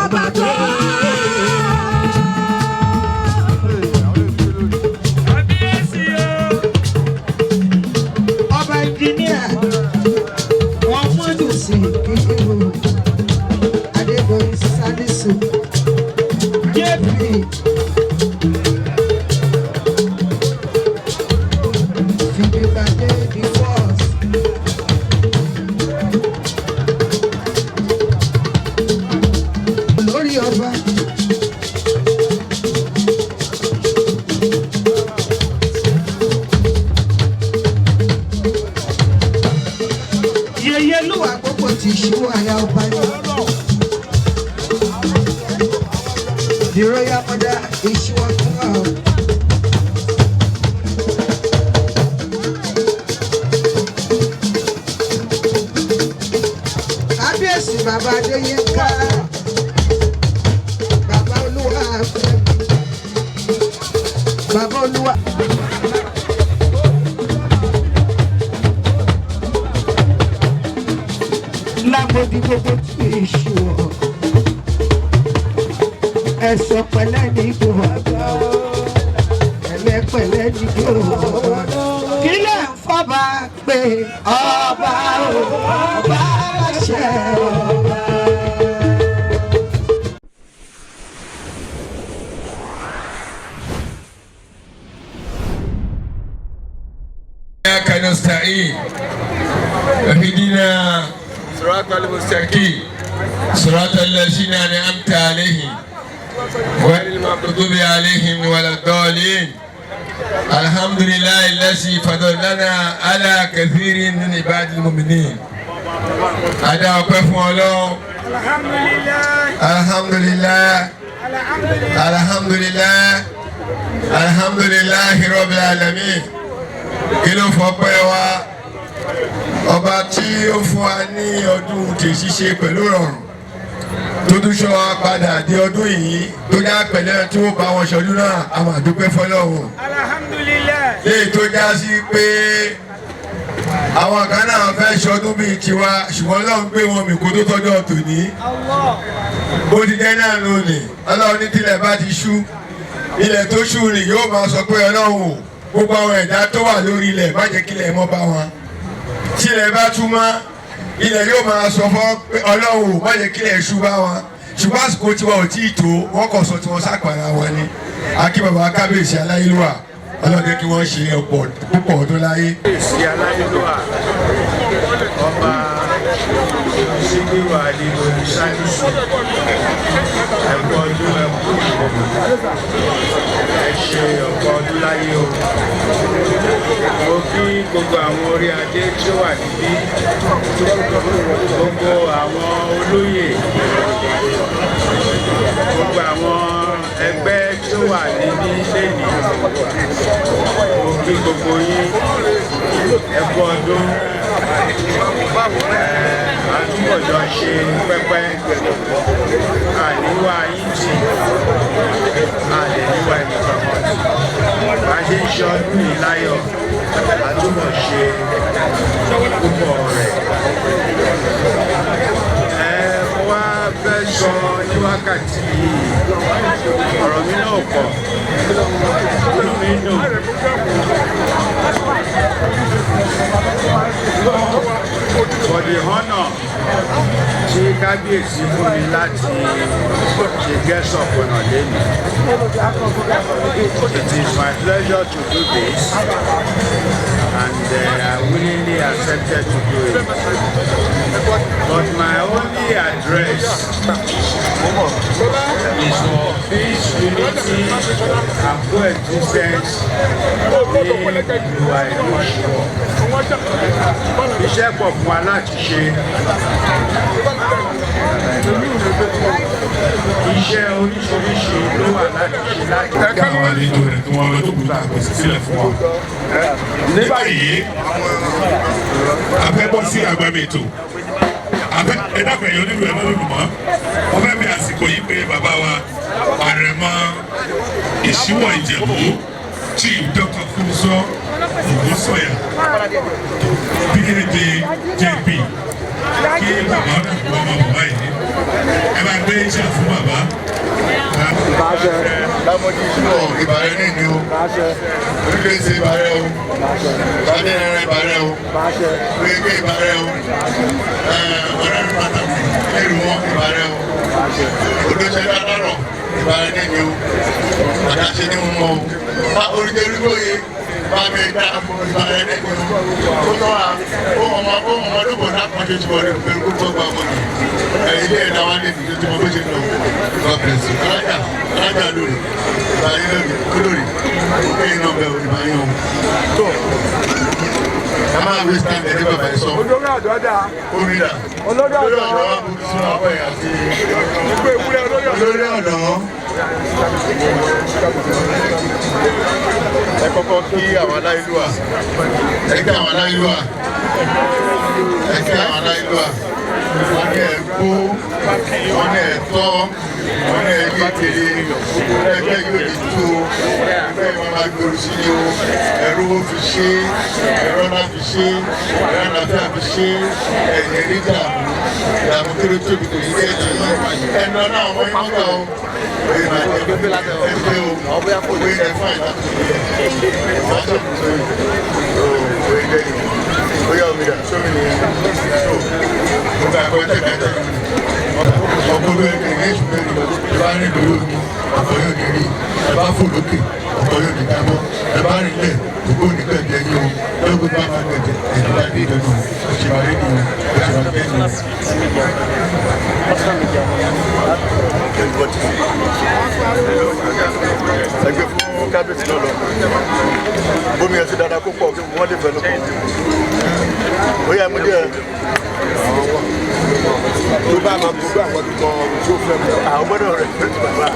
ọba tó. Ọba ìjìnìà wọn mọ́jú sí Ijebu Isiwo JP. The royal mother Isiwo Kábíyèsí bàbá Adéyínká bàbá Olúwa bàbá Olúwa. Lágbódì gbogbo tí Isiwo ẹ̀sọ́ pẹ̀lẹ́ ní ìgbò ẹlẹ́pẹ̀lẹ́ ní ìgbò kí lè ń fọ́ba pé ọba ọba láṣẹ ọba. إياك نستعين اهدنا صراط المستقيم صراط الذين أنعمت عليهم غير المغضوب عليهم ولا الضالين. الحمد لله الذي فضلنا على كثير من عباد المؤمنين. Ada ọpẹ́ fún Ọlọ́run. Alhamdulillah. Alhamdulillah. Alhamdulillah Rabbil alamin. Kí ló fọpẹ́ wa? Ọba tí ó fún wa ní ọdún tèṣíṣe pẹ̀lú rọrùn. Tó tún ṣọ́ wa padà di ọdún yìí tó já pẹ̀lẹ́ tí ó bá wọn ṣọdún náà a máa dúpẹ́ fọ́lọ́run. Alhamdulillah. Léyìí tó já sí pé àwọn kan náà fẹ́ ṣọdún bíi tiwa ṣùgbọ́n Ọlọ́run gbé wọn mì kó tó tọ́jọ́ tòní. Bó ti jẹ́ náà lónìí Ọlọ́run ní tilẹ̀ bá ti ṣú ilẹ̀ tó ṣú ni yóò máa sọ pé Ọlọ́run gbogbo àwọn ẹ̀dá tó wà lórí ilẹ̀ má jẹ́ kílẹ̀ mọ́ bá wọn. Tilẹ̀ bá tú mọ́ ilẹ̀ yóò máa sọ fún Ọlọ́run má jẹ́ kílẹ̀ ṣú bá wọn ṣùgbọ́n àsìkò tiwa ò tí ì tó wọ́n kàn sọ tí wọ́n sápàrà wọn ni. Akí bàbá kábíyèsí aláyélúwà Ọlọ́run jẹ́ kí wọ́n ṣe ọ̀pọ̀ púpọ̀ ọdún láyé. Kábíyèsí aláyélúwà ọba sígbìwà àdìgbò ìsánísì ẹ̀kọ́ ọdún ẹ̀kú ẹ ṣe ọ̀pọ̀ ọdún láyé o. Mo kí gbogbo àwọn orí adé tí ó wà níbí, gbogbo àwọn olóyè, gbogbo àwọn ẹgbẹ́ tí ó wà níbí lẹ́nìí. Mo kí gbogbo yín ẹ̀kú ọdún. Àtúbọ̀jọ ṣe pẹ́pẹ́ àníwá yín tì àdéníwá ẹnìkan bá ṣe ń ṣe ọdún yìí láyọ̀ àtúbọ̀ ṣe púpọ̀ rẹ̀. Mo wá fẹ́ sọ ní wákàtí yìí ọ̀rọ̀ mi náà pọ̀ inú mi dùn. For the honor tí kábíyèsí fún mi láti ṣe guest of honor lẹ́nu. It is my pleasure to do this and I willingly accepted to do it. But my only address is for peace, unity and coexistence ní ìlú Ìṣíwọ̀. Iṣẹ́ pọ̀ fún wa láti ṣe. Iṣẹ́ oríṣiríṣi ló wà láti ṣe láti. Ẹ̀ka àwọn àlejò rẹ̀ tí wọ́n lọ tó kù tá a pèsè sílẹ̀ fún wọn. Ní báyìí, a fẹ́ bọ́ sí agbami ètò. Ẹ dákun ẹ̀yọ́ nínú ẹ̀ lọ́dún mọ́. Wọ́n fẹ́ bí àsìkò yìí pé bàbá wa àrẹ̀mọ Ìṣíwọ̀ Ìjẹ̀bú Chief Dr. Fúnṣọ́ Ògúnsọ̀yà PhD JP kí bàbá ọmọ bàbá yìí ẹ bá special fún bàbá. Lámọ́dí ìṣúná ìbàrẹ̀ ní ìní o. Orílẹ̀ èdè ìbàrẹ̀ o. Bàdé ẹ̀rẹ̀ ìbàrẹ̀ o. Orílẹ̀ ìbàrẹ̀ o. Ọ̀rẹ́ mi pàtàkì ẹ̀rù wọn ìbàrẹ̀ o. Olóṣèlú alárọ̀ ìbàrẹ̀ ní ìní o. Àdáṣe ní mọ́ o. Bá orílẹ̀ olúgbòye bá mi dá ìbàrẹ̀ ní ìní o. Ó tọ́ wa ó ọmọdébò náà kan ṣe ti wọlé pẹ̀lú gbogbo ọgbà ọmọdé. Ilé ẹ̀dá wa lè fi tó mọ bó ṣe lọ. Gọ́ọ̀pẹ̀sì alájà lórí ìbáyé lórí olórí ẹ̀yìn náà bẹ̀rù ìbáyé wọn. Tó ẹ máa wí stand ẹni bàbá ẹ sọ. Olórí ọ̀dọ́ dà. Omi dà. Olórí ọ̀dọ́ wa kò sí ọwọ́ ẹ̀ àti olórí ọ̀dọ́. Ẹ kọ́kọ́ kí àwọn aláìlúwà. Ẹ kí àwọn aláìlúwà. Ẹ kí àwọn aláìlúwà. Wọ́n ní ẹ̀kú, wọ́n ní ẹ̀tọ́, wọ́n ní ẹ̀yẹ kiri, ẹgbẹ́ yóò lè tó, ẹgbẹ́ ìwọ̀n máa gbòòrò sí ni o, ẹ̀rọ owó fi ṣe, ẹ̀rọ náà fi ṣe, ẹ̀rọ àlàáfíà fi ṣe, ẹ̀yẹ nígbà ìdààmú kéré tóbi kò ní kẹ́ẹ̀tì ẹnu ọ̀nà àwọn ọmọ ìgbà o. Oye máa jẹ ẹgbẹ́ o, oye ẹ̀ fún àìlá tó yẹ, ìfọ́sọ̀ tó yẹ, oye lẹ́yìn, oye omi dà, sómi nìyẹn, tó. Ọgbà ẹ̀kọ́ ẹ̀tẹ̀kẹ́tẹ̀ ọkọ̀ bẹ́ẹ̀ ní ẹ̀ṣù bẹ́ẹ̀ ni bá rìn lórí omi ọkọ̀ yóò ní rí ẹ bá fò lókè ọkọ̀ yóò ní jábọ́ ẹ bá rìn lẹ̀ ògbó ní gbẹ̀gbẹ̀ yín o lóògùn bá máa gbẹ̀gbẹ̀ ẹ̀dùn bá dé ìdánù òṣèwárí ni òṣèwárí bẹ́ẹ̀ ni. Ẹgbẹ́ fún kábíyèsí náà lọ bómi ẹ̀ sí dáadáa kó pọ̀ kí wọ́n lè fẹ́ lókun. Ó yá mú díẹ̀. Tó bá máa gbogbo àwọn tó tó fẹ́ mi. Àwọn gbọ́dọ̀ rẹ̀ fẹ́ tó bá.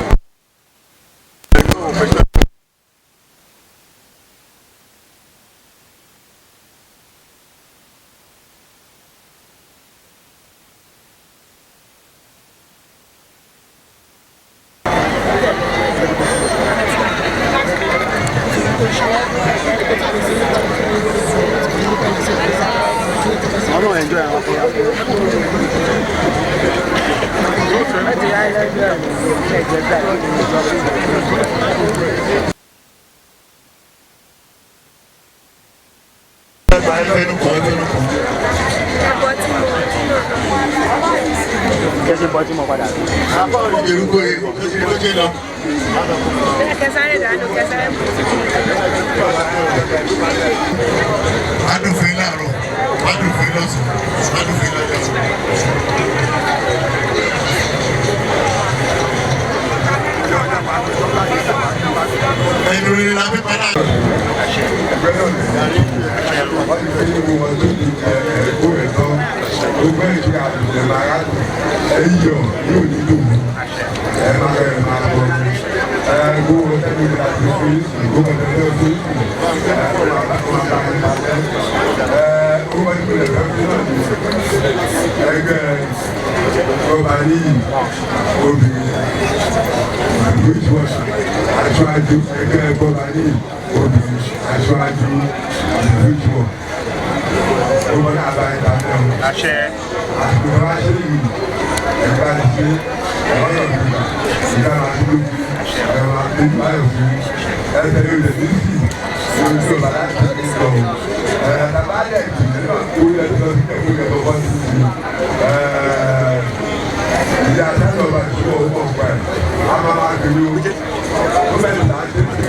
Kẹ́sì bọ́ tí mo padà. Àbá òrìṣẹ́ irúgbó yìí kò sí ló ṣe lọ. Kẹsàrẹ́ dànù kẹsàrẹ́ mú. Adùnfin láàárọ̀, adùnfin lọ́sàn-án, adùnfin lọ́jọ́. Ẹnu rere la fi padà. Ẹgbẹ́ náà lè darí wọ́n ti fẹ́ ní wọn tó di ẹ̀kọ́ rẹ̀ tán. Gbogbo ìṣe àtúnṣe máa rà jù. Ẹ̀yọ̀ yóò ní dùn. Ẹ máa rẹ̀ máa bọ̀. Gbogbo ẹ̀kọ́ rẹ̀ àti fèsì, gbogbo ẹ̀kọ́ rẹ̀ fèsì. Ẹgbẹ́ ọba níyì obìnrin àbúrò ìṣúwọ̀sà aṣáájú ẹgbẹ́ ọba níyì obìnrin aṣáájú àbúrò ìṣúwọ̀ ọmọ náà bá ẹ̀ta mẹ́rin àṣẹ àsìkò bá ṣe yìí ẹ̀ka ṣe ọ̀rọ̀ ìgbà ìgbà máa ń lójú ẹ̀rọ àti báyọ̀ fún ẹsẹ̀ yóò lè ní sí orí tí ọba láti ṣe ń sọ tàbá dẹ̀ ìtìlẹ̀ orí ẹ̀sọ́ sí ẹ̀kọ́ ìjọba wọ́n ti ṣe ìyá sẹ́yìn ọba ìṣúwọ̀ owó ọ̀pá ẹ̀ a máa gbèrú ó bẹ̀rẹ̀ láti ṣe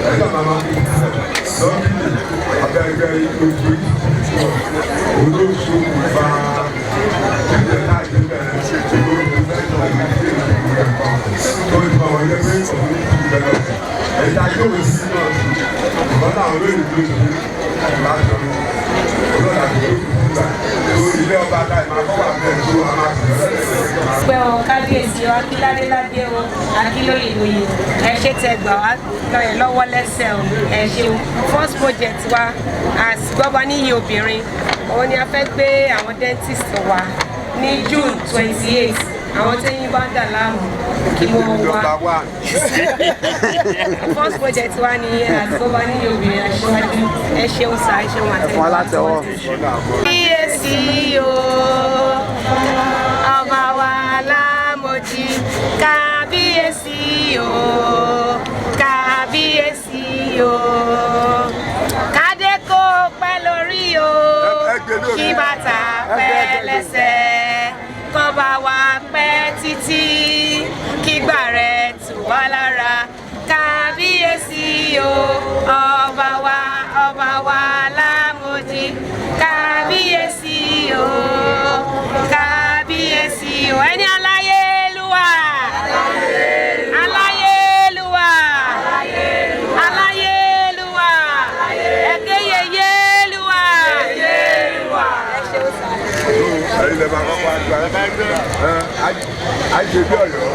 ẹ̀sọ́ máa ń kú lọ́kìlì abẹ́rẹ́ ojú olóṣù ìfà ìjẹ́ láti bẹ̀rẹ̀ olóṣù mẹ́ta ìgbésẹ̀ ìgbésẹ̀ tó ìfà wọlé pé ọ̀hún ìbẹ̀rẹ̀ ẹ̀dá yóò sí náà ìbọn náà olóyè tó ṣe láti ọ̀run olóyè àti olóyè ilé ọba ká ìmọ̀ àkọ́kọ́ àbẹ̀rẹ̀ tó a máa fi pẹ́ ọ kábíyèsí ọ akíládéládé o akílóyè lóye ẹ ṣe tẹ gbà wá lọ́yẹ̀ lọ́wọ́ lẹ́sẹ̀ o ẹ ṣeun first project wa as Gbọ́baníyì obìnrin òun ni a fẹ́ gbé àwọn dentist wa ní June 28 àwọn tẹ́yìn bá ń dà láàmú kí wọ́n wá first project wa ni as Gbọ́baníyì obìnrin aṣíwájú ẹ ṣeun sá ẹ ṣeun àtẹ̀wọ́. kíyèsí o ọba wa lámòjì kábíyèsí o kábíyèsí o kádé kó pẹ́ lórí o kí bàtà pẹ́ lẹ́sẹ̀ kọ́ba wa pẹ́ títí kígbà rẹ̀ tù wá lára kábíyèsí o ọba wa lámòdì kábíyèsí o kábíyèsí o ẹni aláyélúwà aláyélúwà aláyélúwà ẹkẹyẹyélúwà. ẹ̀yin lè máa kọ́kọ́ àgbà àjẹbí ọ̀yọ́.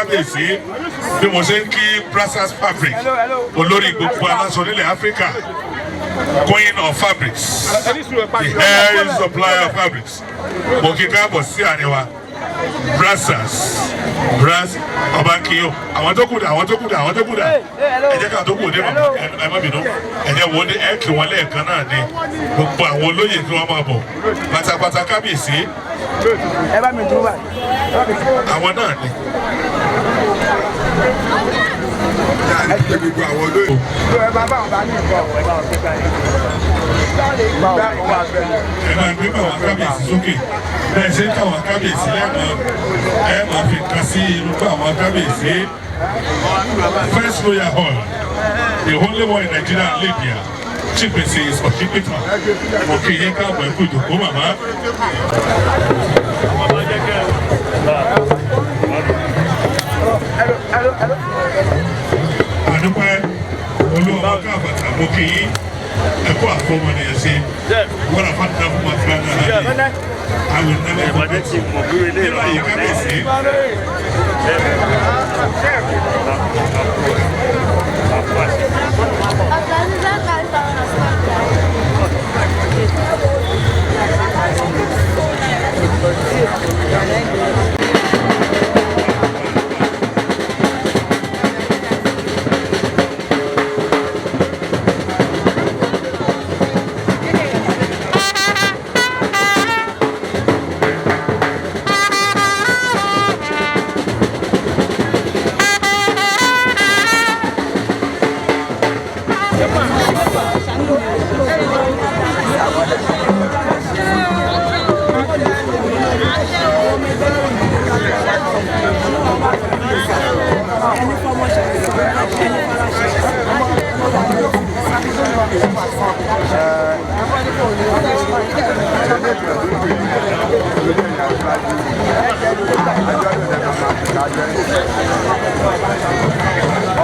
kábíyèsí bí mo ṣe ń kí brassers fabric olórí gbogbo aláṣọ nílẹ̀ Áfíríkà queen of fabrics the hair supplier of fabrics mo kí káàbọ̀ sí àárín wa brass ọba kiyo àwọn tó kù dà ẹ jẹ́ ká tó kù dé bàbá ẹ má bínú ẹ jẹ́ wo ẹ kí wọn lẹ́ẹ̀kan náà ní gbogbo àwọn olóyè tí wọ́n máa bọ̀ pátápátá kábíyèsí ẹ bá mi dúró báyìí. àwọn náà ní. ẹ jẹ́ gbogbo àwọn olóyè. ẹ bá wọn bá ní ìfọ̀ ẹ bá wọn gbé báyìí. ẹ máa gbé bá wọn kábíyèsí sókè bẹ́ẹ̀ ṣe ń ká wọn kábíyèsí lẹ́ẹ̀kan ẹ máa fi kan sí inú bá wọn kábíyèsí. First Royal Hall, the only one in Nigeria and Libya. Chief Mrs. Oshipita. Okay, you can't go to the mama. Adúpẹ́ olúwa káfàtà mo kì í ẹ̀kọ́ àfọwọ́ ni ẹ ṣe wọ́n rà fàtà fún wa fún wa náà àwọn ìnáwó forget nínú àyè kábíyèsí.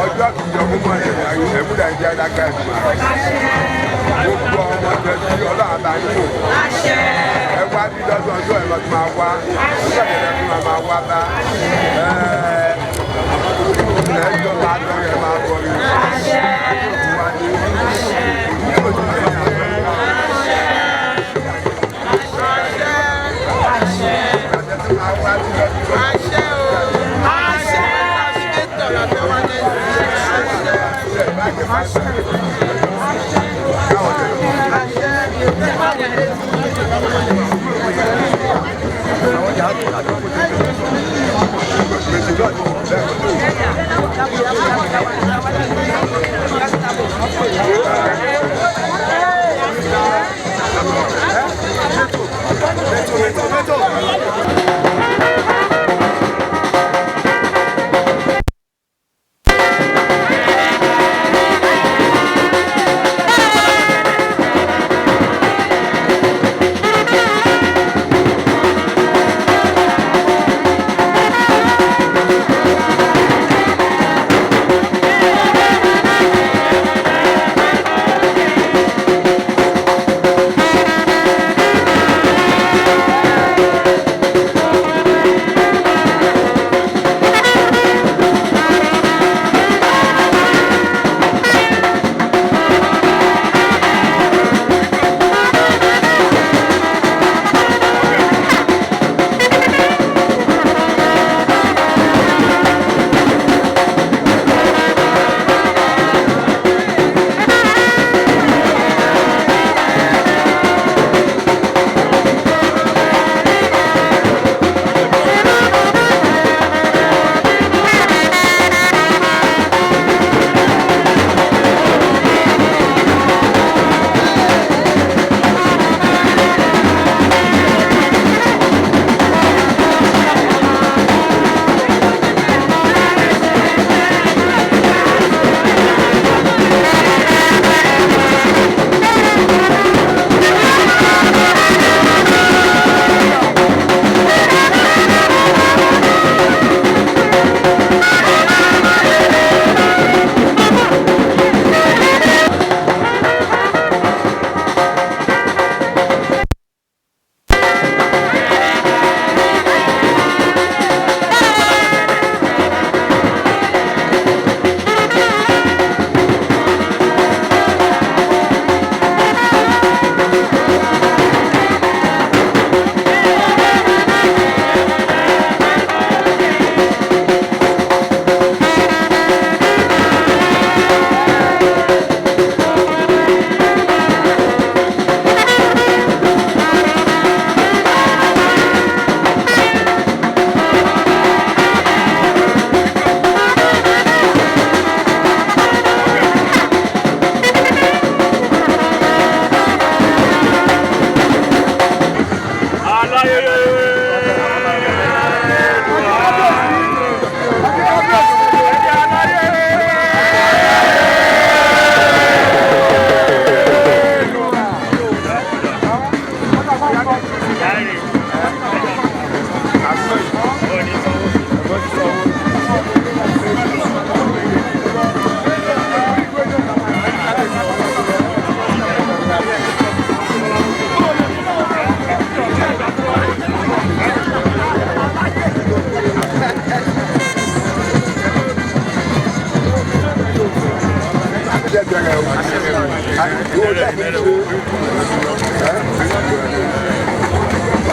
ọjọ́ kìjọ fún ẹ̀múdà ìjẹ́ adáká ẹ̀dùnmá gbogbo ọmọ ẹ̀jẹ̀ tí ọlọ́run bá ní ẹ wá bí lọ́dún ọjọ́ ẹ̀rọ tó máa wá ọjọ́ ìjẹ́jẹ́ tó máa wá bá ẹ̀ẹ́dọ́ máa lọ yẹ máa bọ̀ yìí wá ní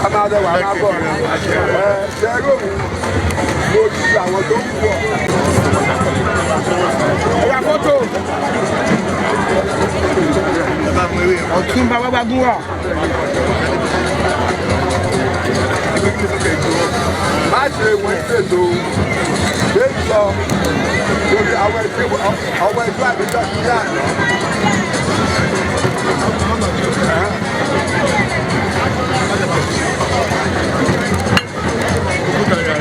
Amado wà máa bọ̀. Ṣẹ́gun mo ti àwọn tó ń bọ̀. Ẹ̀yà fọ́tò. Ọ̀tún bàbá bá gún wà. Má ṣe wọ́n ṣètò bẹ́ẹ̀ sọ lórí àwọn ẹgbẹ́ àbíjọ́ sí àná.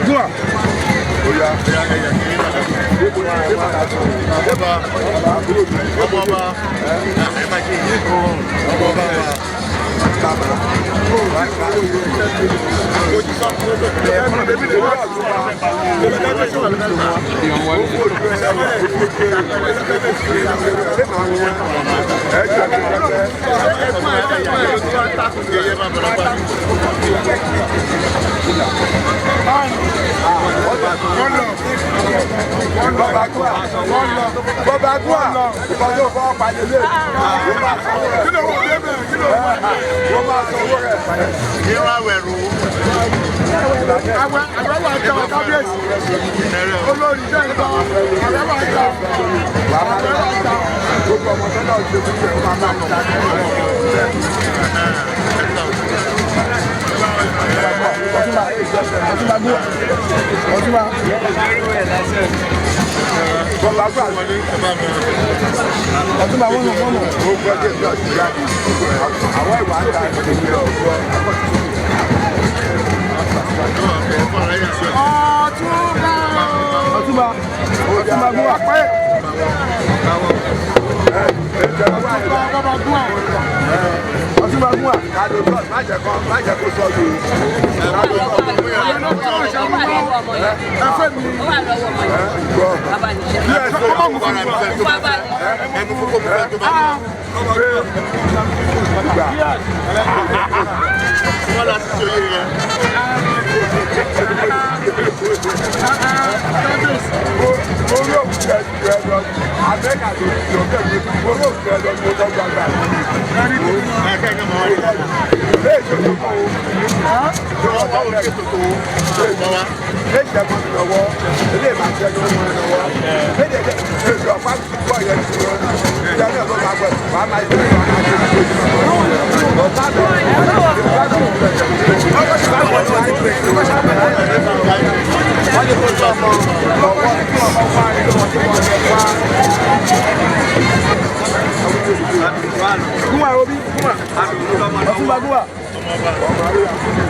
Gua. Oya. Bọ́bá gúà ìbájọ́ fọ́ pàdé lé. Kí ló wọ́n dé bẹ̀rẹ̀? Kí ló wọ́n máa sọ owó rẹ̀? Kí wọ́n wẹ̀rù. Àgbẹ̀wò àjọ kábíyèsí. Olórí jẹ́ ìgbà àgbẹ̀wò àjọ. Àgbẹ̀wò àjọ. Gbogbo ọmọ tó náà ṣe fún ìṣẹ̀lẹ̀ máa máa ta. Ọtúnba gúà. Ọtúnba. Bọ́lá gbà wọlé. Ọtúnba wọ́n nù. Ó gbọ́ dé bí ọtí jáde. Àwọn ìwà ń ta ìdílé ọ̀gbọ́n. Ọtúnba. Ọtúnba gúà pẹ́. Ọtúnba gúà. Má jẹ́ kó sọ yìí.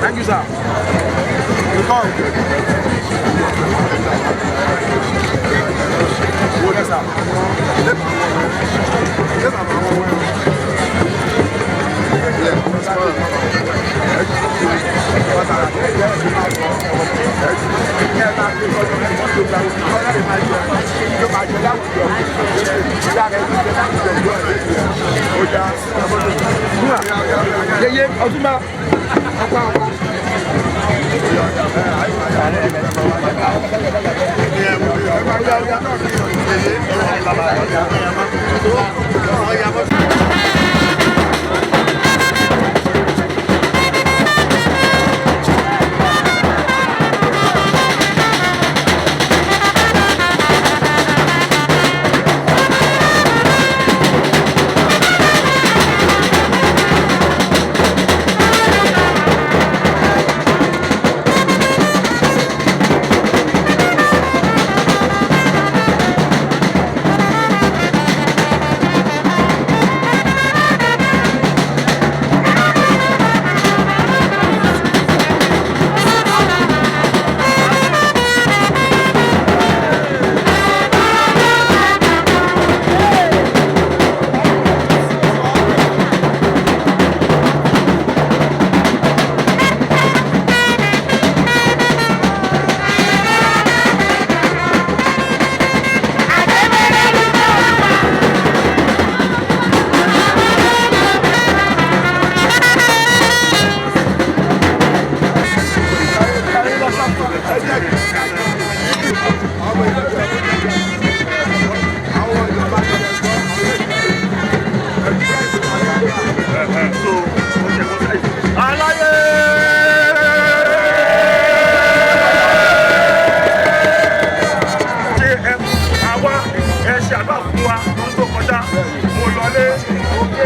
Thank you, sir. You come. Yes, sir. Yeye Ọtúnba.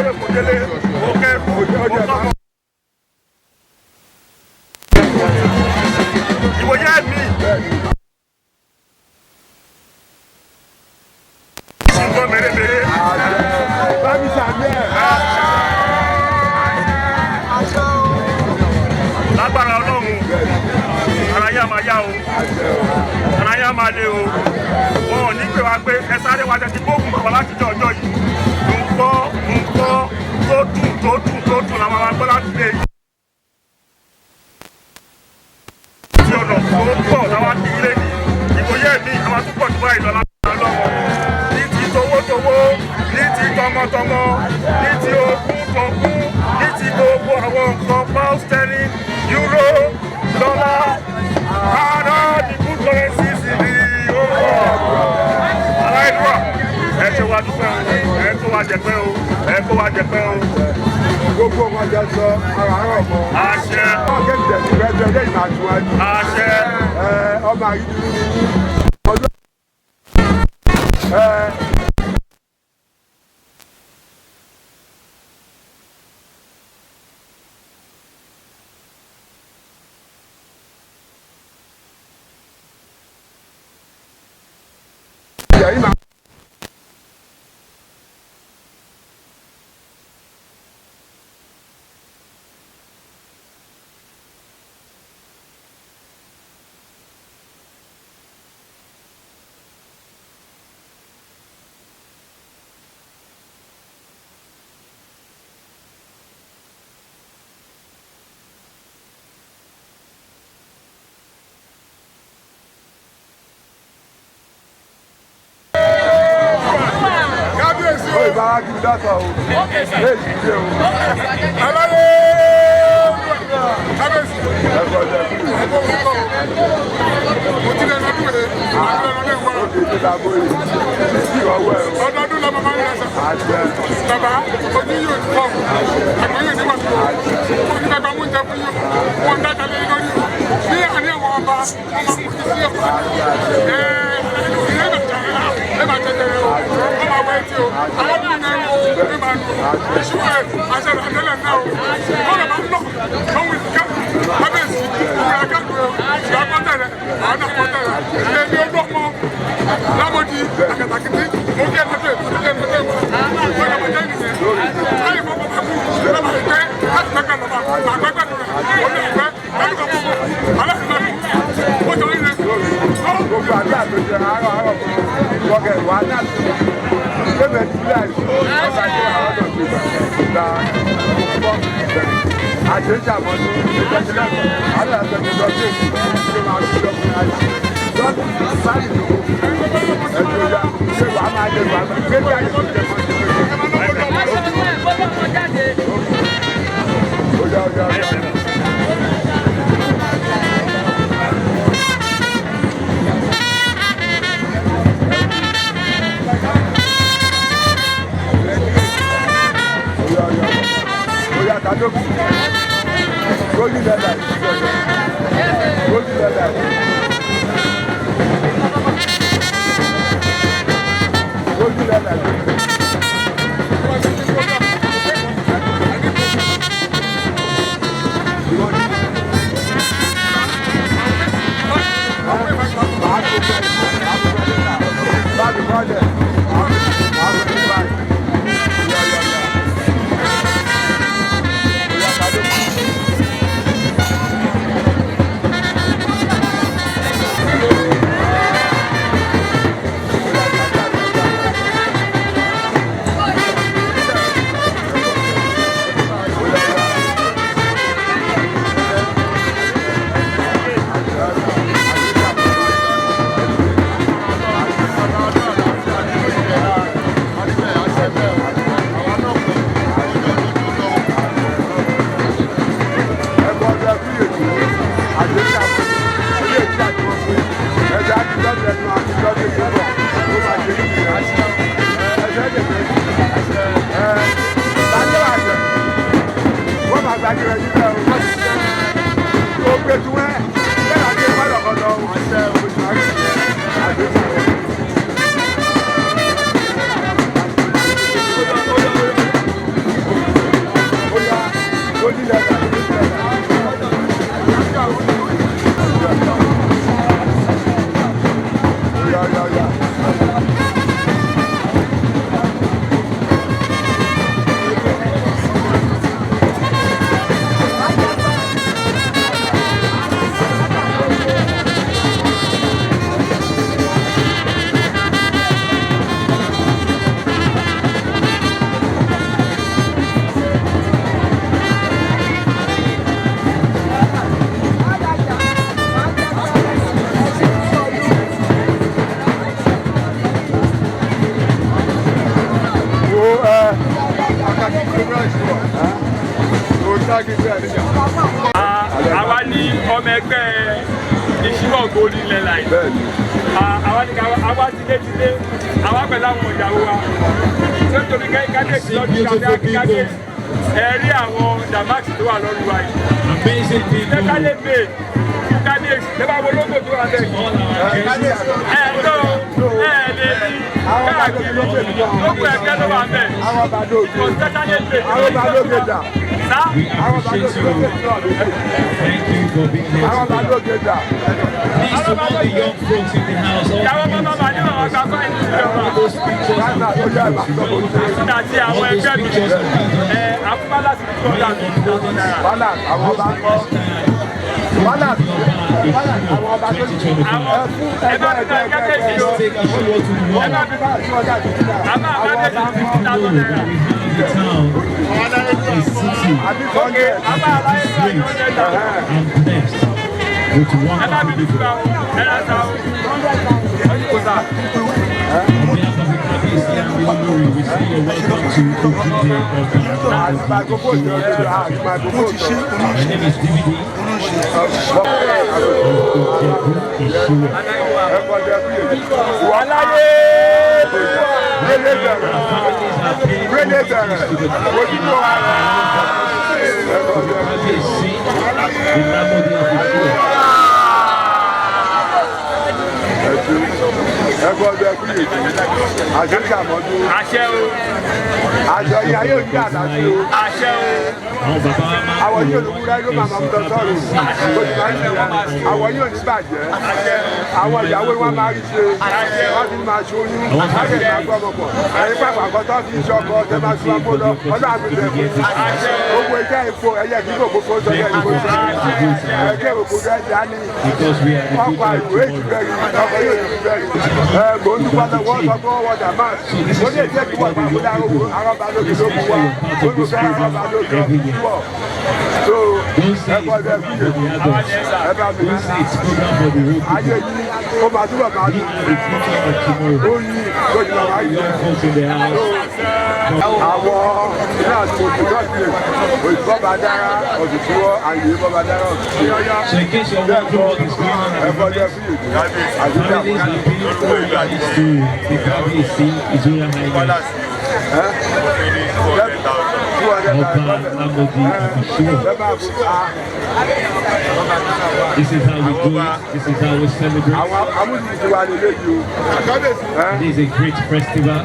kéré kò délé ó kẹ́rù ó kọ́mọ. ìwòye mi. ṣùgbọ́n mèremère. bábí sàmì ẹ̀. lágbára ọlọ́run ara yá máa yá o ara yá máa lé o wọn ò ní pè wá pé ẹ sáré wá jẹ ti gbóògùn bàbá láti jọ ọjọ́ yìí nǹkan tó dùn làwọn máa gbọ́ láti lè yí. tí ọ̀nà tó pọ̀ láwọn ti ilé ní ìwòye mi àwọn tó pọ̀ tó báyìí lọ lágbára ọlọ́run ní ti towótowó ní ti tọmọtọmọ ní ti ogún ní ti gbogbo àwọn nǹkan pound sterling euro dollar and all the good currencies in the world. aláìlúwà ẹ ṣe wá dúpẹ́ o ẹ kó wá jẹpẹ́ o ẹ kó wá jẹpẹ́ o. gbogbo wọn jẹ sọ ara rọ mọ. àṣẹ. ọkẹ́ tẹ̀sí rẹ́jọ lẹ́yìn máa tún wájú. àṣẹ. ọmọ àyíjú ní ọjọ́. Ìbára kí n dátọ̀ o. Lé ìdílé o. aláyé kábíyèsí. Ẹ̀fọ́ jẹ́ kí n. mo ti lè lọ́dún rẹ̀ Ó kì í ti dàgbò yìí. Sí ọwọ́ ẹ̀ o. ọdọọdún lọ́mọ máa ń rẹ̀ sọ. Àjẹ́. bàbá ojú yóò ti fọ́ àgbọ̀ yóò ní wà sí o. mo ní bàbá mú jẹ fún yóò wọ́n dáta lé lórí o. ní àní àwọn ọba wọn máa mú kí sí ọ̀pá. ẹ máa tẹ̀lé o wọ́n máa wọ etí o àwọn bí nínú ẹ̀rọ ẹ máa lò ìṣúwọ̀ ẹ̀ àṣẹ àtẹ́lẹ̀ náà o. wọ́n lè máa ń lọ lọ́wọ́ ìdíkà kábíyèsí ìwé akẹ́kọ̀ọ́ ìwé akọ́tẹ̀rẹ̀ àwọn akọ́tẹ̀rẹ̀ èmi ó lọ́mọ lámòdì àkàtàkìtì mo kí ẹ̀mọ́tẹ̀ ìmọ̀tẹ̀ wọ́n lè máa jẹ́ ìnìyẹn láyé mọ́ bọ́ bá kú lọ́mọ ìgbẹ́ láti gbẹ́gbẹ́ lọ́mọ àgbẹ́gbẹ́ tó rẹ̀ ó lè gbẹ́ lẹ́nu kan fún aláìsàn ó jọ ilé. Gbogbo àdúrà tó jẹ àárọ̀ lọ́kẹ̀ wà náà sí. Kébẹ̀ ìdílé àìsàn ọ̀gá tó àwọn ọ̀dọ̀ tó gbà gbà àjẹsí àmọ́tò ìjọsílẹ̀ àlọ́ àtẹ̀tẹ̀ lọ sí èkó tó máa ń lọ fún àìsàn. Lọ́dún sáré ìdòwò ẹ̀jọ̀ ya ṣé wàá máa jẹ wàá máa gbé jáde tó jẹ mọ́ Àwa ní ọmọ ẹgbẹ́ ìṣíwọ̀ ògbóni ilẹ̀ láì. Àwa tilé àwa pẹ̀lú àwọn ìyàwó wa. Ṣé nítorí kábíyèsí lọ́dún kábíyèsí ẹ rí àwọn dàmáàkì tó wà lọ́rùn wa yìí. Ṣé kábíyèsí ẹ bá wo lóko tó wà bẹ́ẹ̀ yìí? Ẹ tó ẹ lè rí káàkiri lóko ẹgbẹ́ ló wà bẹ́ẹ̀. Kò sẹ́kálẹ̀ pè. Thank you for being here. Please to all the young folks in the house, all those pictures of videos, all those pictures of àwọn yóò ní wúrẹ́ ló máa mú tọ́tọ́rù àwọn yóò ní bàjẹ́ àwọn ìyàwó wọn máa rí ṣe wọ́n fi máa ṣoyún láti máa gbọ́ ọmọ pọ̀ ẹ̀yin pàpà àkọ́tọ́ fi ṣọkọ tẹ máa ṣu ọmọ lọ ọdún àgùntàn fún gbogbo ìjẹ́ ìfò ẹ̀yẹ kí kò kókó sọ yẹ ìfò ṣe ẹ̀kẹ́ òkú rẹ̀ já ní ọkọ̀ àìwé ìtúbẹ̀rì ọkọ̀ yóò ti bẹ̀rì mò ń dúpọ̀ lọ́wọ́ sọ pé wọ́n wọ dàmá ó lè jẹ́ kí wọ́n máa mú dáró arọ́bàlókè ló mú wa olùfẹ́ arọ́bàlókè pọ̀ so ẹ̀kọ́ ẹ̀ fi lè ẹ̀ bá mi ayé yìí ó máa túbọ̀ máa dùn ó yí lójú àwọn ayé àwọn iná àti òkú náà ti lè òyìnbó bá dára òtútúwọ́ àyè bọ́ba dára òtútúwọ́ so in case you're wondering what is going on, ẹ̀kọ́ ẹ̀ fi families are being organized to the Kabiyesi His Royal Highness Oba Lamodi Isiwo. This is how we do it. This is how we celebrate. It is a great festival.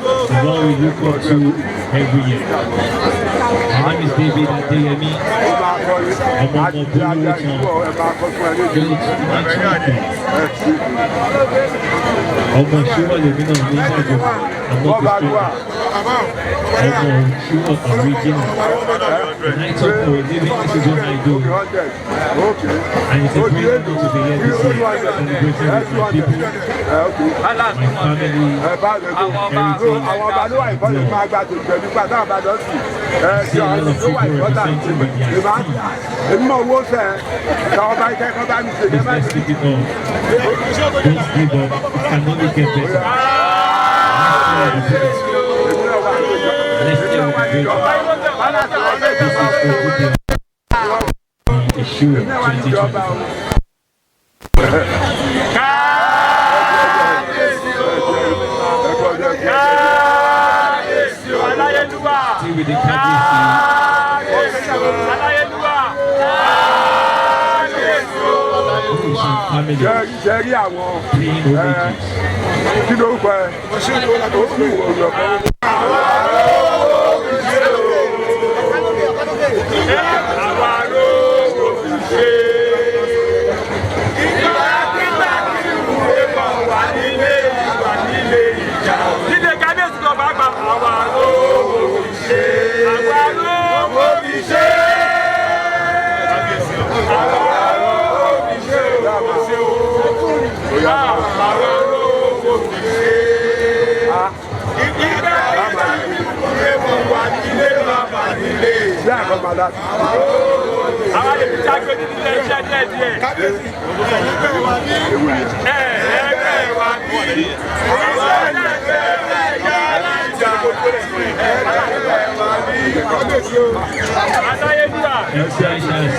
The one we look up to every year. My name is David Adeyemi. Ọmọ Ìṣíwọ̀ lèmi náà ní ìjọba. Ọmọ Ìṣíwọ̀ original. And I talk for a living, this is what I do. And it's a great honor to be here this year, celebrating with my people, my family, Let's keep it on. Don't give up. It can only get better. Let's stay with the great. This is Issue 2020. Stay with the Jẹ́rí àwọn kí ló ń pẹ́ òkú òyìnbó. Àwọn èmi jágbe nínú ilé iṣẹ́ díẹ̀ díẹ̀. Kábíyèsí. Ẹgbẹ́ wa ní. Ẹgbẹ́ wa ní. Àwọn ẹgbẹ́ ẹ̀yà Nàìjíríà.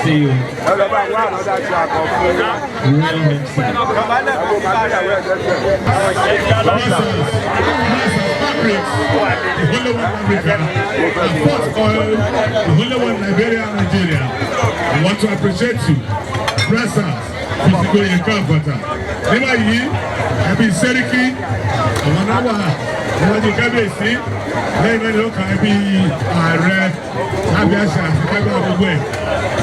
see you. Nigeria. I want to appreciate you. Pressers, physical and comforter. Never ye, I be Seriki, 1 hour. What you can be see, then you look at me, I read, I be a shot, I go away.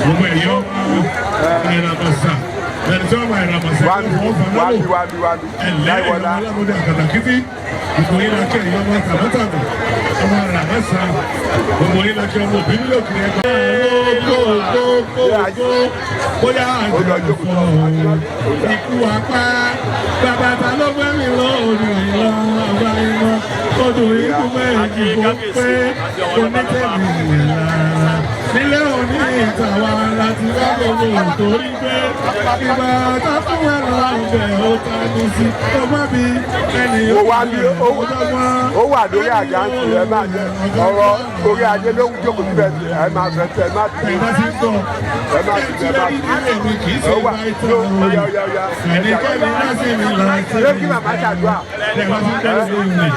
Away, young, and I'm a son. Then it's all my Ramasa, and let me know that Kitty. Ìgbòho yìí lọ́kẹ́ ìyá ọmọ tàbátàbí ọmọ rà mẹ́sàn-án gbogbo yìí lọ́kẹ́ ọmọ òbí nílò kiri ẹgbẹ́ bóyá àjọ fún ikú apá bàbá ta ló gbé mi lọ òdùn ìlọ ọba ìlọ òdùn ikú méjì kó pé onítẹ̀mí ìlànà nílé òní ìtàwá láti wá gbogbo torí pé ìgbà tó fún ẹ lọ ọbẹ̀ ó ta ní sí ọgbọ́n bí ẹnìyàn ó wà lórí àga ń sè é máa jẹ ọ̀rọ̀ orí ajé ló ń jókòó síbẹ̀ sí ẹ máa fẹ́ tẹ ẹ má ti ẹ má ti ó wà ló ọ̀yà ṣé kí màmá ṣàdúrà. Ẹ̀wọ̀jọ́ ẹ̀ fún mi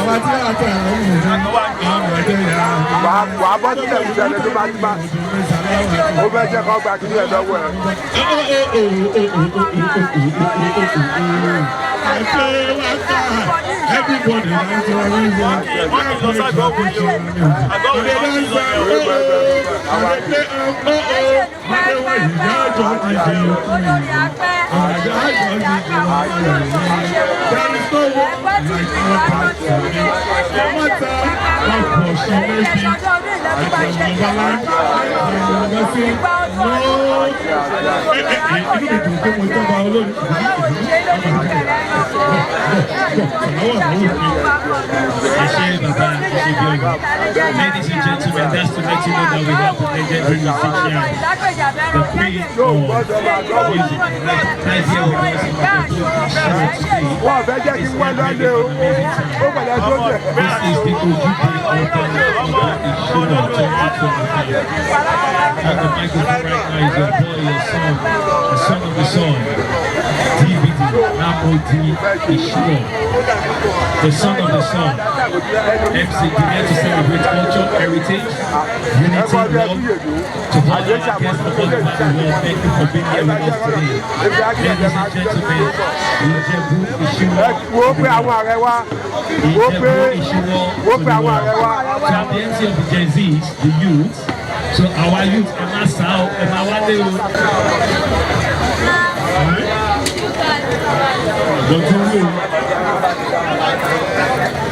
wá sí wà á bọ́ sílẹ̀ ìṣẹ̀lẹ̀ tó máa ti máa ó fẹ́ jẹ́ kọ́ gba kí ní ẹ̀dọ́ wẹ̀. Everybody wants to Ladies and gentlemen, that's to let you know that we have the legendary musician, the queen of music, right here with us in the show today. This is the Ojude Oba Isiwo 2025. At the microphone right now is your boy, your son, the son of the son, DVD, Ojude Isiwo, the son of the son. MC here to celebrate culture, heritage, unity, love, to all our guests from all over the world. Thank you for being here with us today. Ladies and gentlemen, Ijebu Isiwo, to have the MC of the Gen Zs, the youth, so our youth, Emma Sao, Emma Wale.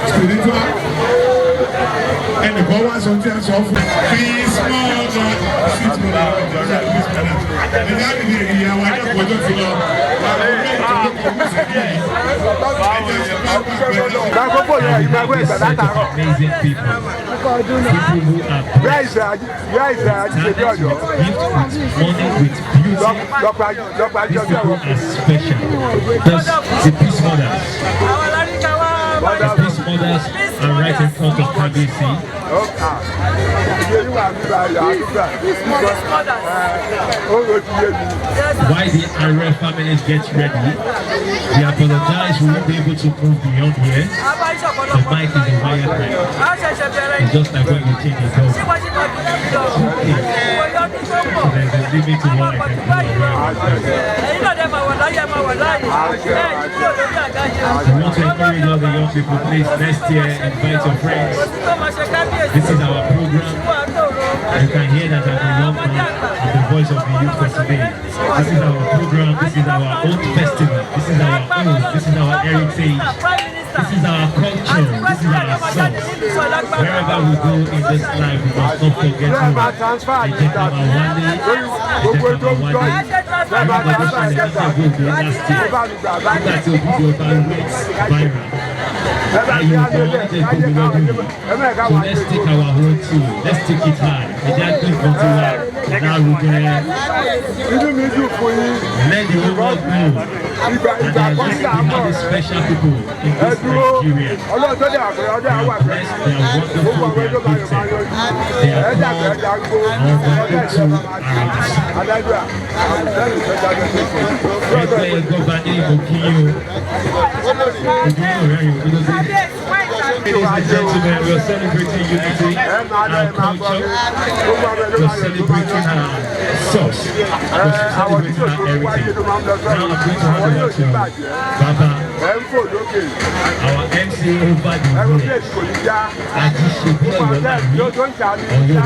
Spiritual and the God was on the answer of peace, mother, sweet mother, and that is the year when I go to the amazing people. People who are blessed with money, with beauty. These people are special. Thus, the peace mothers. The peace mothers are right in front of KBC. Why the RF families get ready, we apologize, we won't be able to move beyond here. The mic is a wire mic. It's just like when you change the door. There's a limit to what I can do. We want to encourage all the young people, please, next year, invite your friends. This is our program. You can hear that I'm a young man and the voice of the youth for today. This is our program, this is our own festival, this is our own, this is our heritage, this is our culture, this is our song. Wherever we go in this life, we must not forget who So let's take our own too. Let's take it high. inú mi dùn fún yín. Let the whole world know ìgbà that kan sí àmọ́ these special people in ẹ this dúró Nigeria. ọlọ́run tó dé àpẹẹrẹ ọdẹ àwọn àgbẹ̀ gbogbo àwọn ẹjọ́ máa yọ máa yọjú ẹ dàgbẹ́ ẹ dàgbó ọdẹ ìjọba máa ti adájọ́ àlùfẹ́lì tó dájọ́ tó kù. Ẹgbẹ́ ìjọba ní ìbòkíyó ojú ọ̀rẹ́ yìí kí ló dé. Ladies and gentlemen, we are celebrating unity and culture. We are celebrating our source. We are celebrating our heritage. Now I'm going to hand over to Baba, our MC over the years. Ajisebi Oyolami, Oyo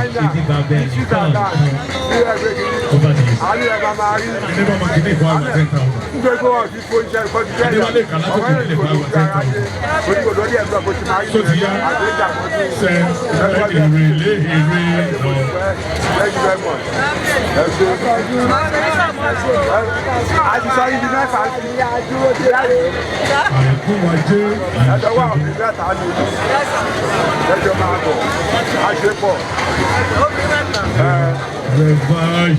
Shidi Babel, over the years. I never want to make one 10,000. So ti ya sẹ èrè àtisọ́ ibi mẹ́fà sí àdúró dé láyé. àìkúwájú ẹjọ́ wà òfin mẹ́ta ní ẹjọ́ máa bọ̀ àṣepọ̀. revage.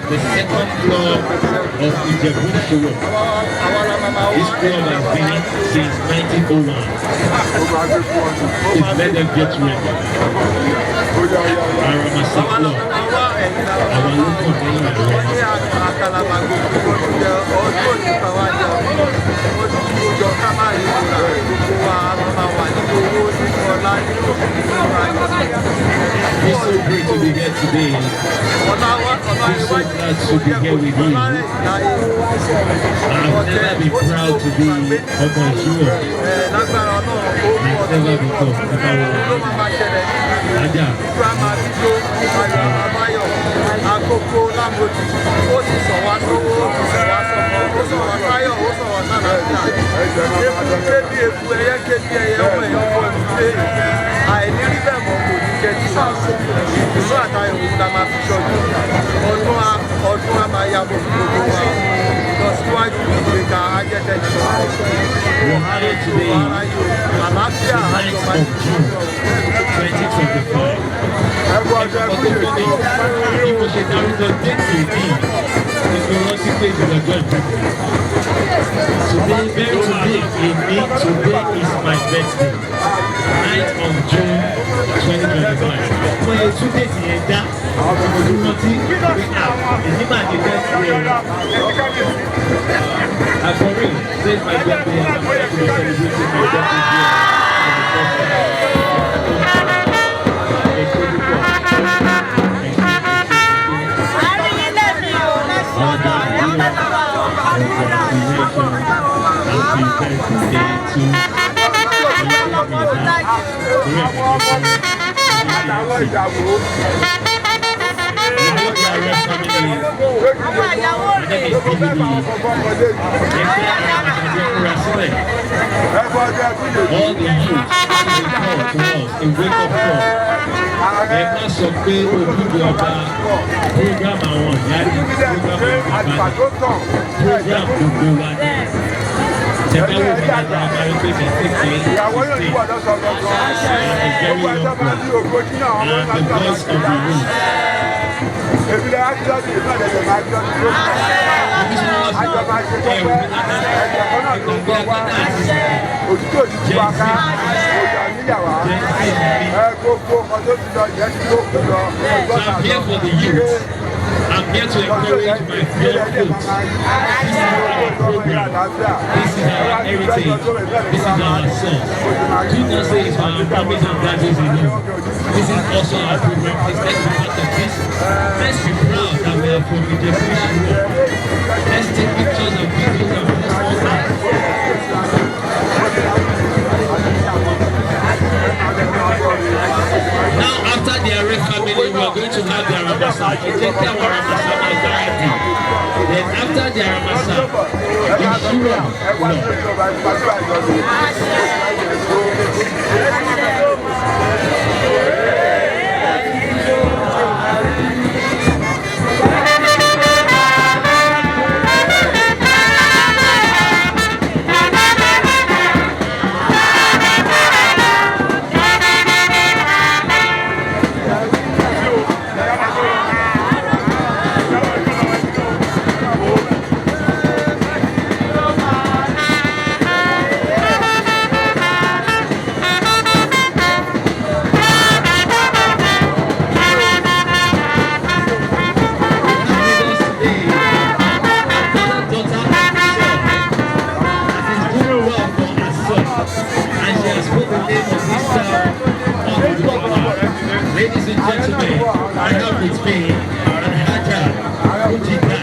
The second floor of Ijebu Isiwo. This club has been since 1901. Please let them get ready. Aramasa club. Our local name is It's so great to be here today. I'm so glad to be here with you. I've never been proud to be Ojude Oba. I've never before. Aja. ọdún àmàyà mo fi gbogbo wa lọ síwájú ìgbéga ajẹ́tẹ̀jọ́ àlàáfíà àjọba ẹgbẹ́ ọjọ́ ẹkú lè tó. Today, very today, in me, today is my birthday. 9th of June 2025. For a 2 days in that, and for real, today is my birthday and I'm going to be celebrating my birthday here for the first all the youth a wake-up call. Ẹ má sọ pé Ojude Oba program àwọn ìyá ní program gbogbo wa ní. Tẹ̀bá wo mi dáadáa máa ń pè mí kékeré and a very young one and the voice of the youth. I'm here for the youth. I'm here to encourage my fellow folks. This is our program. This is our heritage. This is our source. Do not say it's our promise and values alone. This is also our program. Let's be part of this. Let's be proud that we are from Ijebu Isiwo. Let's take pictures and videos and post online. Now, after the arrest family, we are going to have their Ramasa. Then after the Ramasa, ladies and gentlemen, I have with me Alhaja Ojude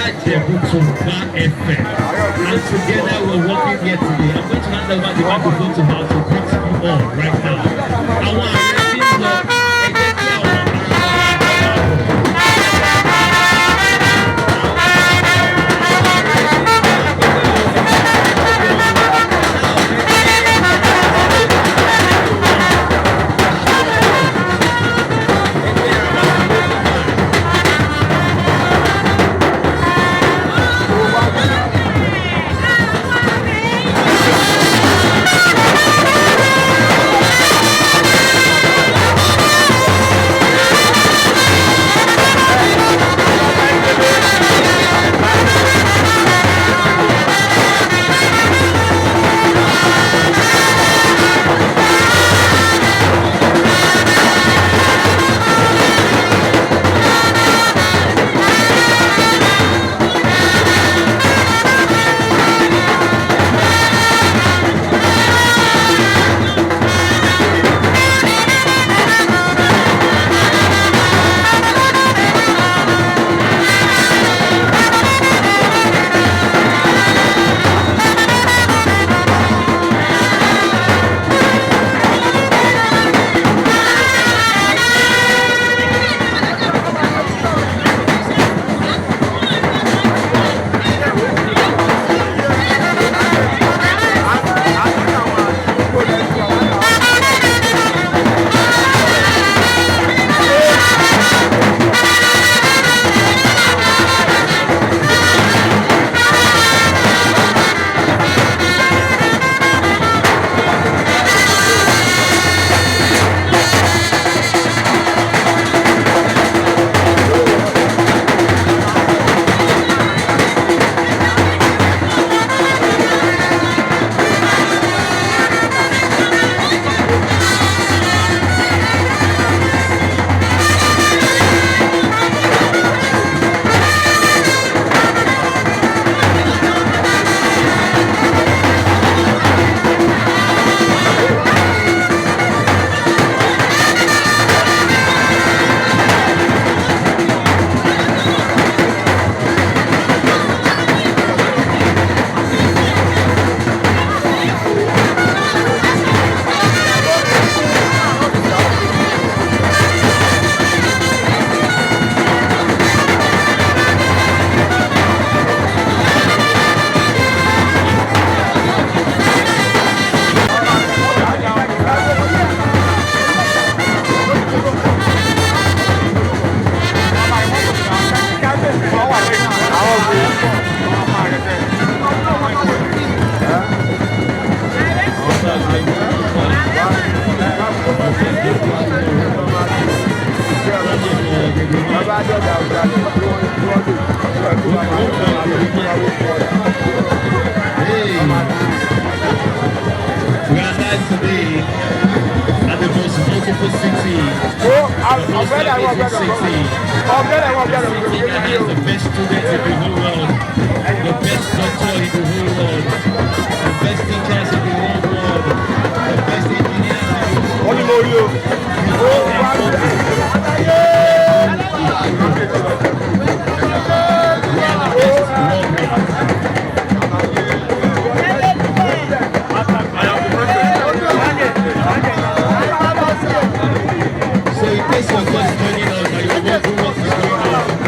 Ijebu FM, and together we're working here today. I'm going to hand over the microphone to her to greet you all right now. I want to the best students in the whole world, the best doctor in the whole world, the best teachers in the whole world, the best engineers in the whole world. So in case you're just joining us and you're wondering what is going on,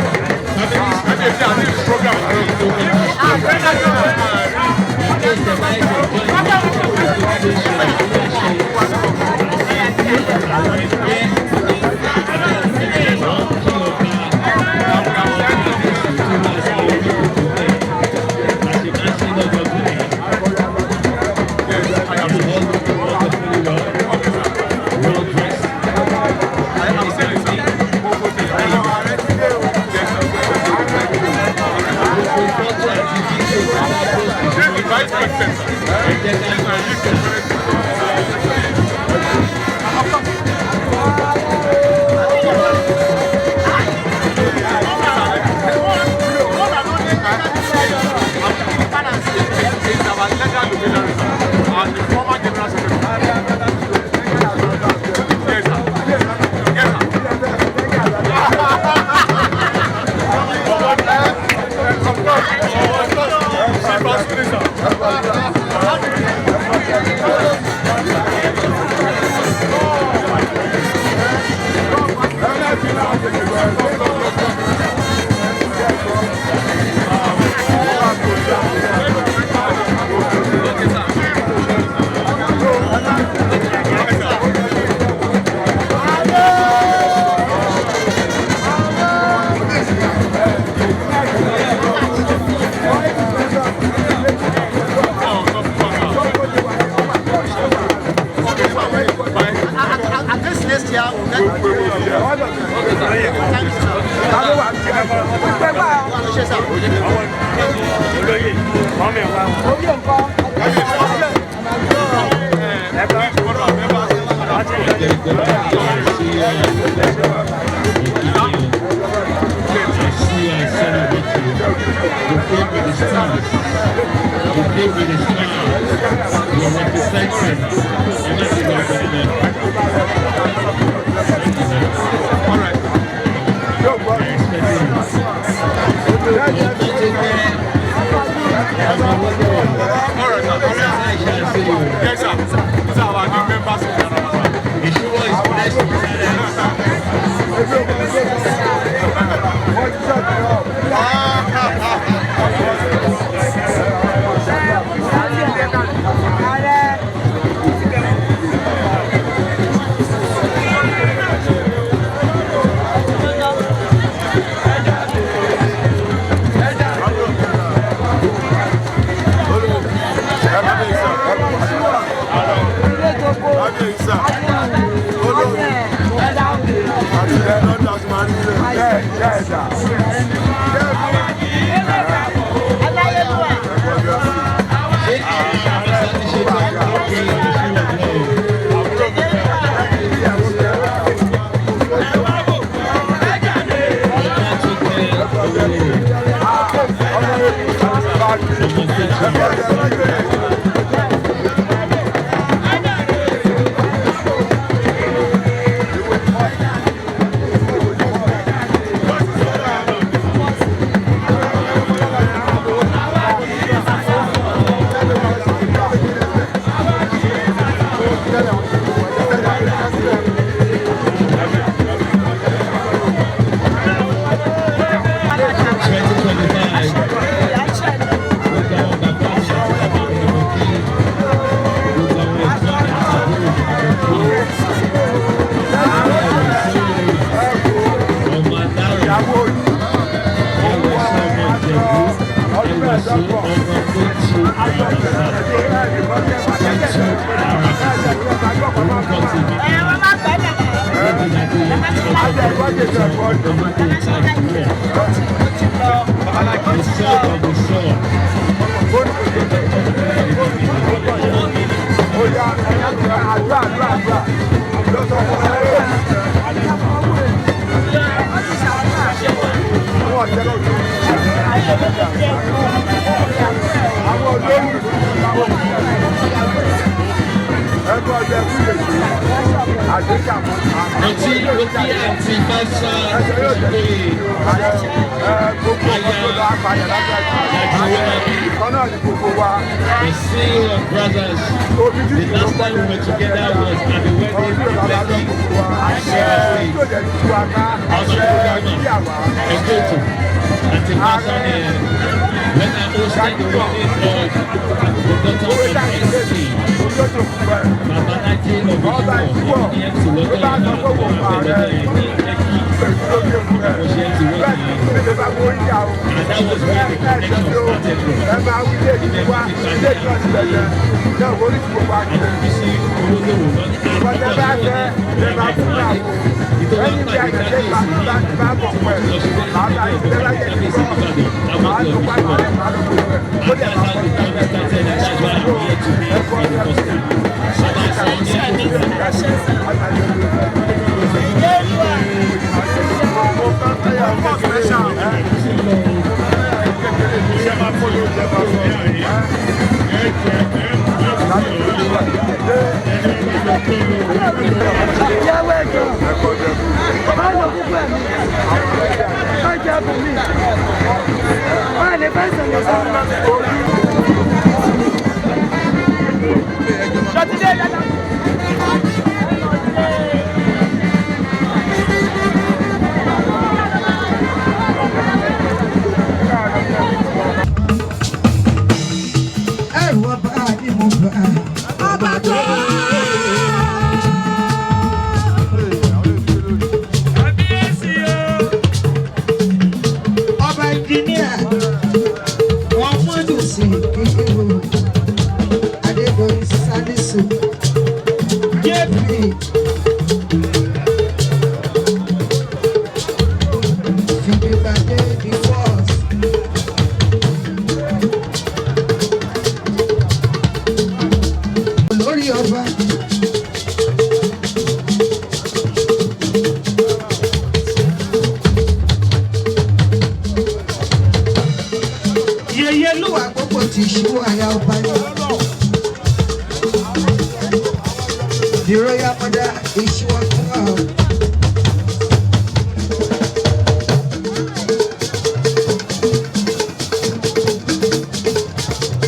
Àdúrà. Brothers, the last time we were together was at the wedding in Lekki, until when I hosted the wedding of the daughter of MC, Babanaji of Ijebu Isiwo, and that was where the connection started from. The royal mother is walking out.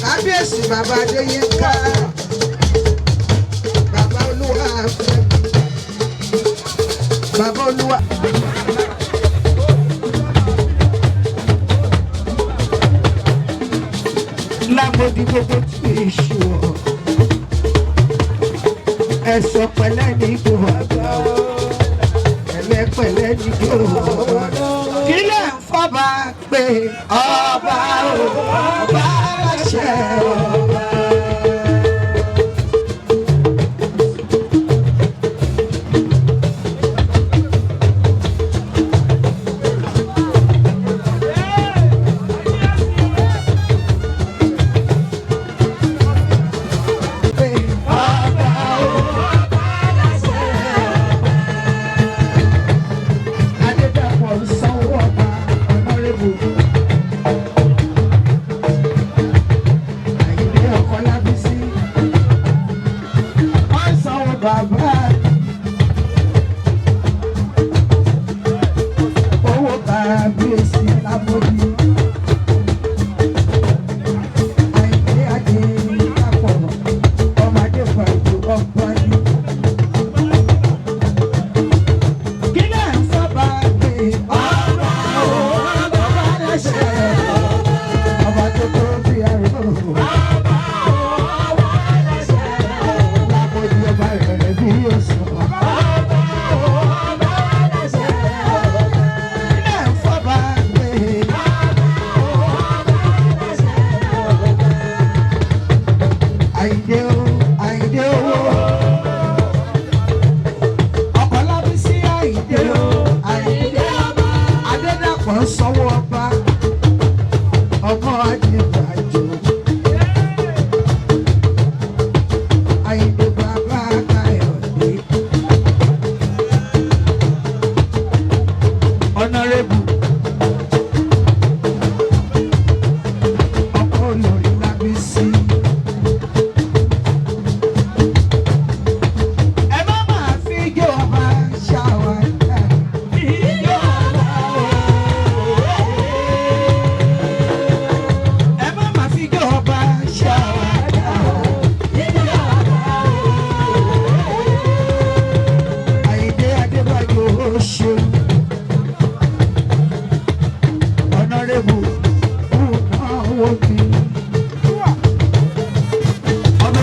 Kábíyèsí bàbá Adéyínká, bàbá Olúwa fẹ́, bàbá Olúwa. Lámòdì gbogbo tí èṣù ọ̀. Ẹ̀sọ̀ pẹ̀lẹ́ ní ìgbò àgbà o, ẹ̀lẹ́pẹ̀lẹ́ ní ìgbò àgbà. Kí lè ń fọ́ba pé ọba o, ọba láṣẹ ọba.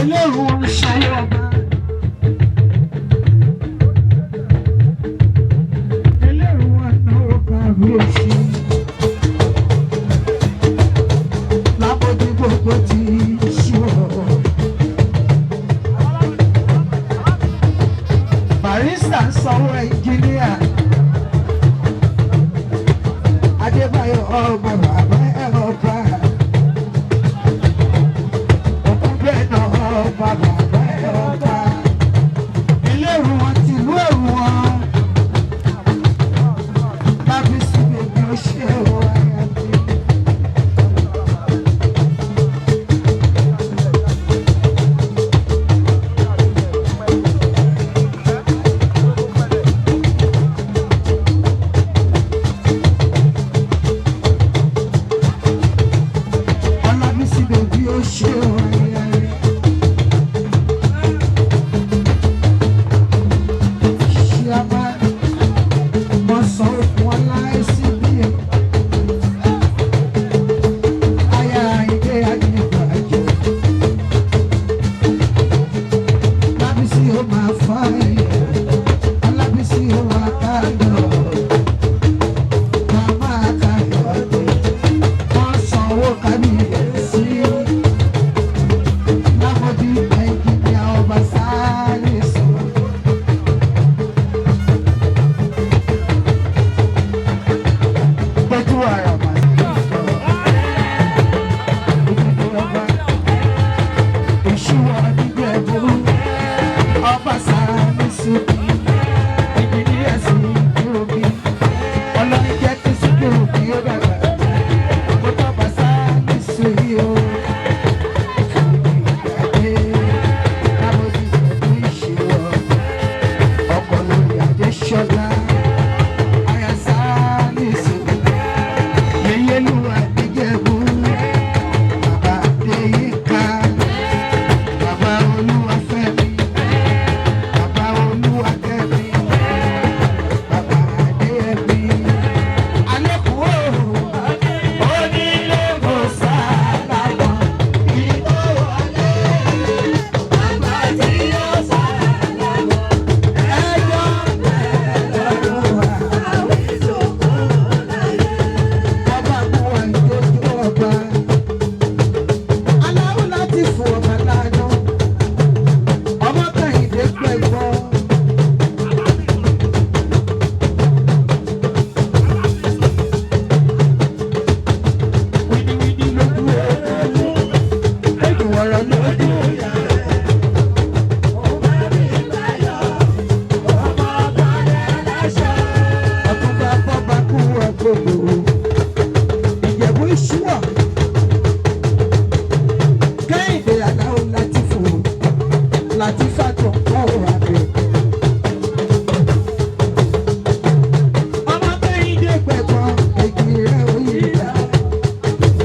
Eléwu ń ṣayọ̀ ọba. Eléwu ọ̀nà ọba àbíyèsí. Lábọ́dé gbogbo ti ṣíwọ̀. Barista ń sanwó ẹnjíníà. Adébáyọ̀ ọba bàbá ẹ̀ ọba. Bàbá ẹ̀ ọba. Ilé ìrù wọn ti ìlú ẹ̀rù wọn. Lábí sí bèbí ó ṣe ó ayá bí. Ọlábísí bèbí ó ṣe ó ayá bí. Ìjẹ̀bú Ìṣíwọ̀. Kẹ́hìndé Aláwọ̀ Látìfù. Látìfà tó ń kọ́ àbẹ̀. Ọmọ Kẹ́hìndé gbẹ̀gbọ́n èjì rẹ̀ òyìnbá.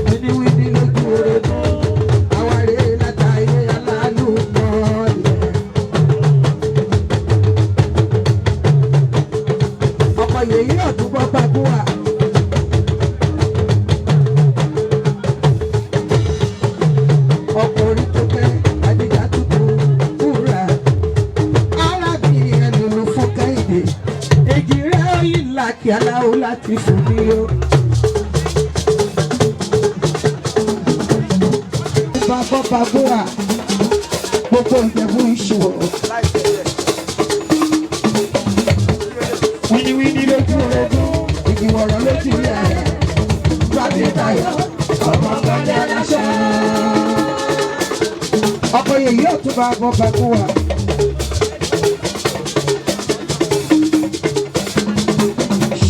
Wíníwíní lójú orogún. Àwárí látàyè aláàlú mọ́ọ̀lẹ̀. Ọkọ̀ yèyí ọ̀dún bọ́ gbàgbọ́wà. Ọkùnrin tó fẹ́ Adìjà tuntun kúra. Arábìnrin ẹlòlù fún Kẹ́hìndé. Èjì rẹ̀ òyìn làkì Aláwọ̀ Látìfù ni ó. Bàbá Bàbúrà gbogbo Ìjẹ̀bú Ìṣíwọ̀. Wíníwíní lójú orogún. Ìgbìmọ̀ràn lójú rẹ̀. Gbàdé Táyọ̀ ọmọ gbàdé aláṣẹ. Ọkọ̀ yèyí ọ̀tún bá bọ́ Bàbúrà.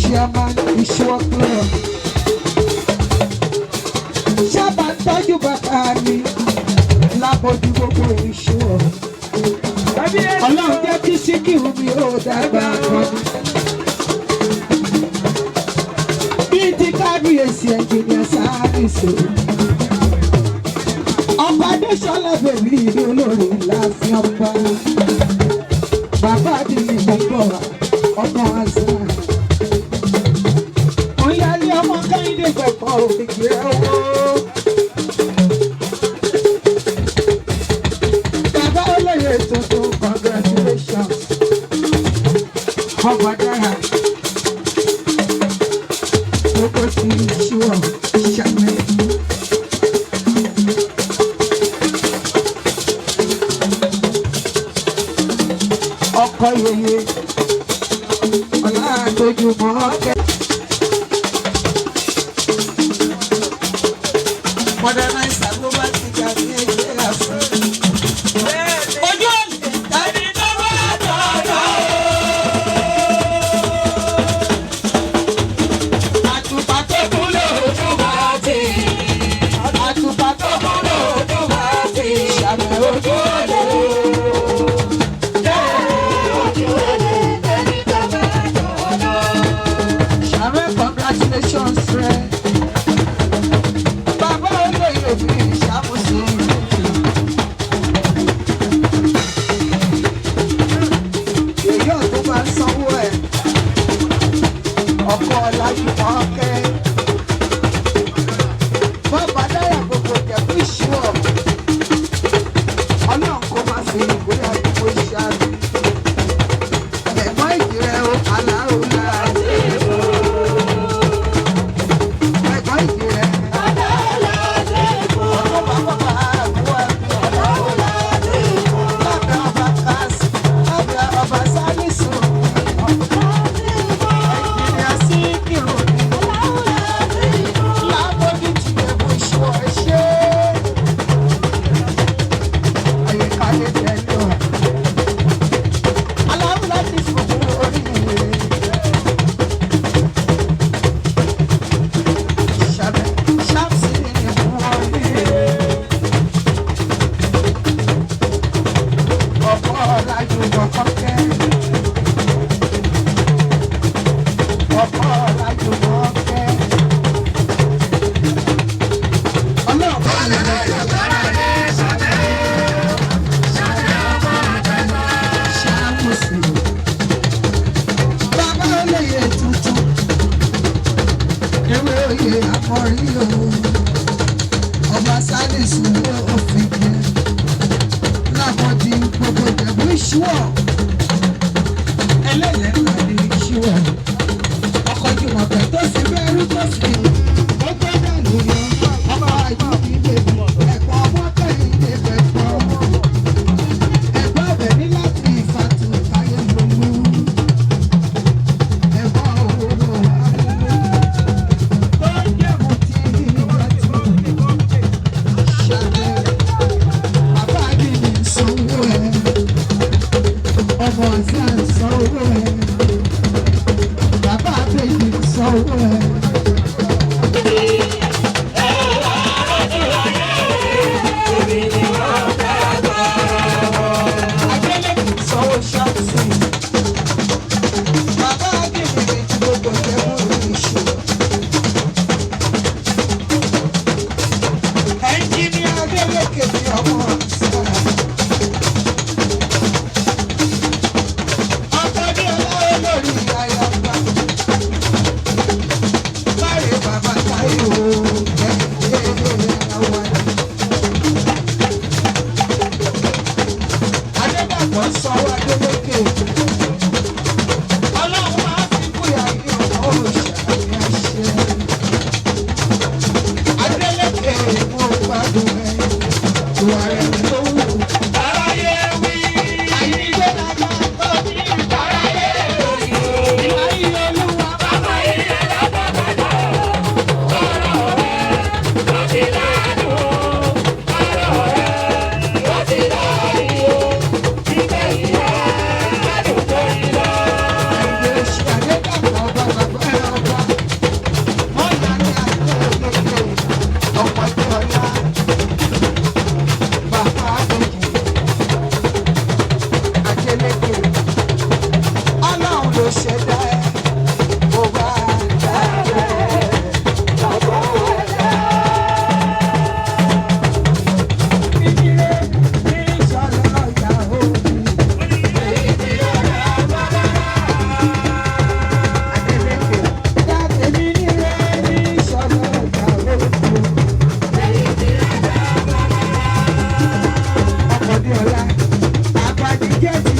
Chairman Ìṣíwọ̀ Club. Sábà ń tọ́jú bàbá mi lábọ́jú gbogbo Ìṣíwọ̀. Ọlọ́run jẹ́ kí Síkírù mi ó dàgbà kan. Bíi ti kábíyèsí ẹnjìnìà Sáàrìsì. Ọba Adéṣọlá bèbí ìlú olórí láàfin ọba. Bàbá àdìní gbogbo ọmọ àṣà. Ìyáálé ọmọ Kẹ́hìndé gbẹ̀kọ́ òkìkí ẹ̀ owó. tuntun congratulations. Ọba dára. Gbogbo ti ṣíwọ̀ ṣàmì. Ọkọ yeye ọ̀la àdójúmọ́ ọ̀kẹ́. Modernizer ló bá ti jà ní ẹgbẹ́ àfẹ́. Ojú ọ̀lẹ̀ tàbí lọ́wọ́ àtọ̀ọ̀dọ̀. Àtùpà tó kúlò ojú bá ti. Àtùpà tó kúlò ojú bá ti. Ṣàmì ojú ọ̀lẹ̀. Ṣàmì congratulations rẹ̀. Bàbá olóyè fi ìṣàmùsí. Èyí ọ̀tún máa ń sanwó ẹ̀. Ọkọ Ọlájúmọ́ kẹ́. Bàbá dáyà gbogbo Ìjẹ̀bú Ìṣíwọ̀. Ọlọ́run kó máa fi ìgbéyà gbogbo ìṣàlù. Ẹ̀gbọ́n ìjìrẹ́ o, àlárò láàyè. Ẹ̀gbọ́n ìjìrẹ́. Baba, you got to